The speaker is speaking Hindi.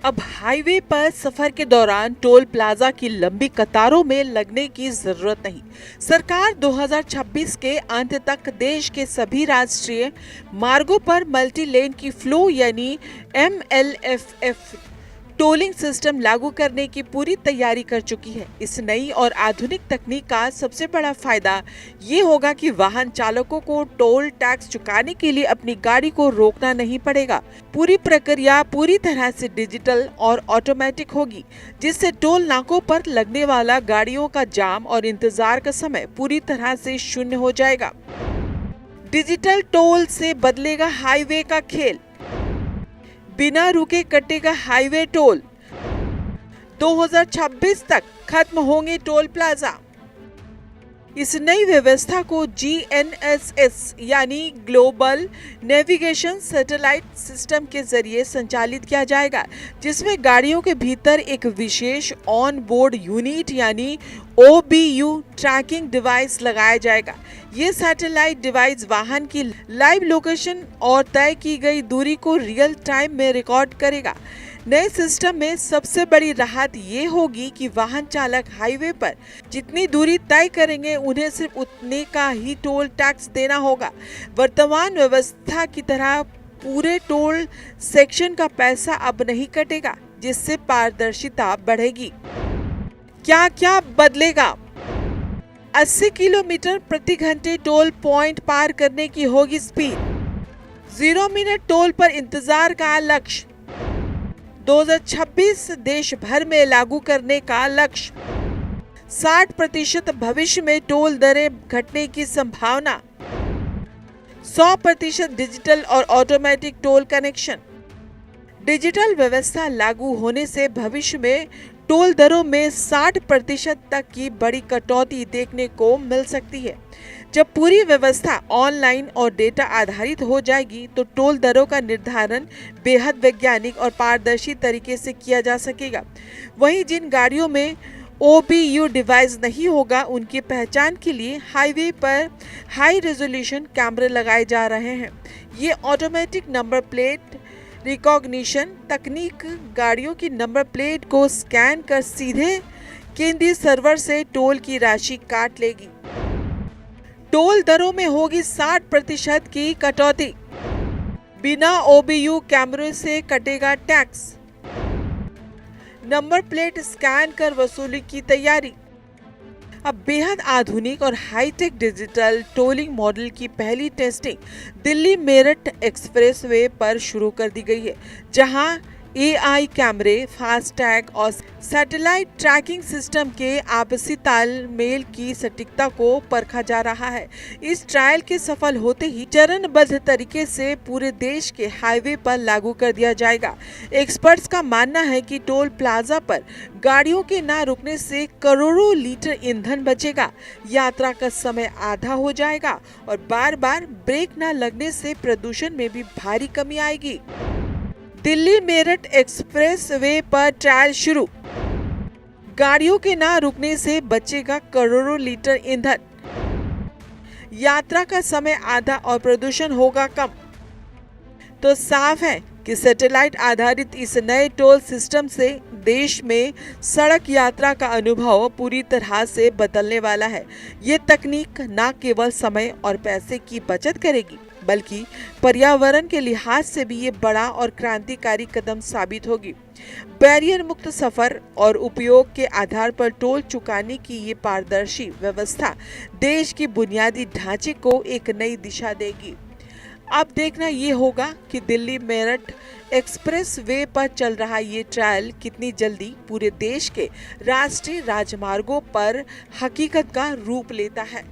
अब हाईवे पर सफर के दौरान टोल प्लाजा की लंबी कतारों में लगने की जरूरत नहीं। सरकार 2026 के अंत तक देश के सभी राष्ट्रीय मार्गों पर मल्टी लेन की फ्लो यानी MLFF टोलिंग सिस्टम लागू करने की पूरी तैयारी कर चुकी है। इस नई और आधुनिक तकनीक का सबसे बड़ा फायदा ये होगा कि वाहन चालकों को टोल टैक्स चुकाने के लिए अपनी गाड़ी को रोकना नहीं पड़ेगा। पूरी प्रक्रिया पूरी तरह से डिजिटल और ऑटोमेटिक होगी, जिससे टोल नाकों पर लगने वाला गाड़ियों का जाम और इंतजार का समय पूरी तरह से शून्य हो जाएगा। डिजिटल टोल से बदलेगा हाईवे का खेल, बिना रुके कटेगा हाईवे टोल। 2026 तक खत्म होंगे टोल प्लाजा। इस नई व्यवस्था को GNSS यानी ग्लोबल नेविगेशन सैटेलाइट सिस्टम के जरिए संचालित किया जाएगा, जिसमें गाड़ियों के भीतर एक विशेष ऑन बोर्ड यूनिट यानी OBU ट्रैकिंग डिवाइस लगाया जाएगा। ये सैटेलाइट डिवाइस वाहन की लाइव लोकेशन और तय की गई दूरी को रियल टाइम में रिकॉर्ड करेगा। नए सिस्टम में सबसे बड़ी राहत ये होगी कि वाहन चालक हाईवे पर जितनी दूरी तय करेंगे उन्हें सिर्फ उतने का ही टोल टैक्स देना होगा। वर्तमान व्यवस्था की तरह पूरे टोल सेक्शन का पैसा अब नहीं कटेगा, जिससे पारदर्शिता बढ़ेगी। क्या क्या बदलेगा? 80 किलोमीटर प्रति घंटे टोल पॉइंट पार करने की होगी स्पीड। 0 मिनट टोल पर इंतजार का लक्ष्य। 2026 देश भर में लागू करने का लक्ष्य। 60% भविष्य में टोल दरें घटने की संभावना। 100% डिजिटल और ऑटोमेटिक टोल कनेक्शन। डिजिटल व्यवस्था लागू होने से भविष्य में टोल दरों में 60% तक की बड़ी कटौती देखने को मिल सकती है। जब पूरी व्यवस्था ऑनलाइन और डेटा आधारित हो जाएगी तो टोल दरों का निर्धारण बेहद वैज्ञानिक और पारदर्शी तरीके से किया जा सकेगा। वहीं जिन गाड़ियों में OBU डिवाइस नहीं होगा, उनकी पहचान के लिए हाईवे पर हाई रेजोल्यूशन कैमरे लगाए जा रहे हैं। ये ऑटोमेटिक नंबर प्लेट रिकॉग्निशन तकनीक गाड़ियों की नंबर प्लेट को स्कैन कर सीधे केंद्रीय सर्वर से टोल की राशि काट लेगी। टोल दरों में होगी 60% की कटौती। बिना OBU कैमरे से कटेगा टैक्स। नंबर प्लेट स्कैन कर वसूली की तैयारी। अब बेहद आधुनिक और हाईटेक डिजिटल टोलिंग मॉडल की पहली टेस्टिंग दिल्ली मेरठ एक्सप्रेसवे पर शुरू कर दी गई है, जहां AI कैमरे, फास्टैग और सैटेलाइट ट्रैकिंग सिस्टम के आपसी तालमेल की सटीकता को परखा जा रहा है। इस ट्रायल के सफल होते ही चरणबद्ध तरीके से पूरे देश के हाईवे पर लागू कर दिया जाएगा। एक्सपर्ट्स का मानना है कि टोल प्लाजा पर गाड़ियों के न रुकने से करोड़ों लीटर ईंधन बचेगा, यात्रा का समय आधा हो जाएगा और बार बार ब्रेक न लगने से प्रदूषण में भी भारी कमी आएगी। दिल्ली मेरठ एक्सप्रेस वे पर ट्रायल शुरू। गाड़ियों के ना रुकने से बचेगा करोड़ों लीटर ईंधन, यात्रा का समय आधा और प्रदूषण होगा कम। तो साफ है कि सैटेलाइट आधारित इस नए टोल सिस्टम से देश में सड़क यात्रा का अनुभव पूरी तरह से बदलने वाला है। ये तकनीक न केवल समय और पैसे की बचत करेगी, बल्कि पर्यावरण के लिहाज से भी ये बड़ा और क्रांतिकारी कदम साबित होगी। बैरियर मुक्त सफर और उपयोग के आधार पर टोल चुकाने की ये पारदर्शी व्यवस्था देश की बुनियादी ढांचे को एक नई दिशा देगी। अब देखना ये होगा कि दिल्ली मेरठ एक्सप्रेस वे पर चल रहा ये ट्रायल कितनी जल्दी पूरे देश के राष्ट्रीय राजमार्गों पर हकीकत का रूप लेता है।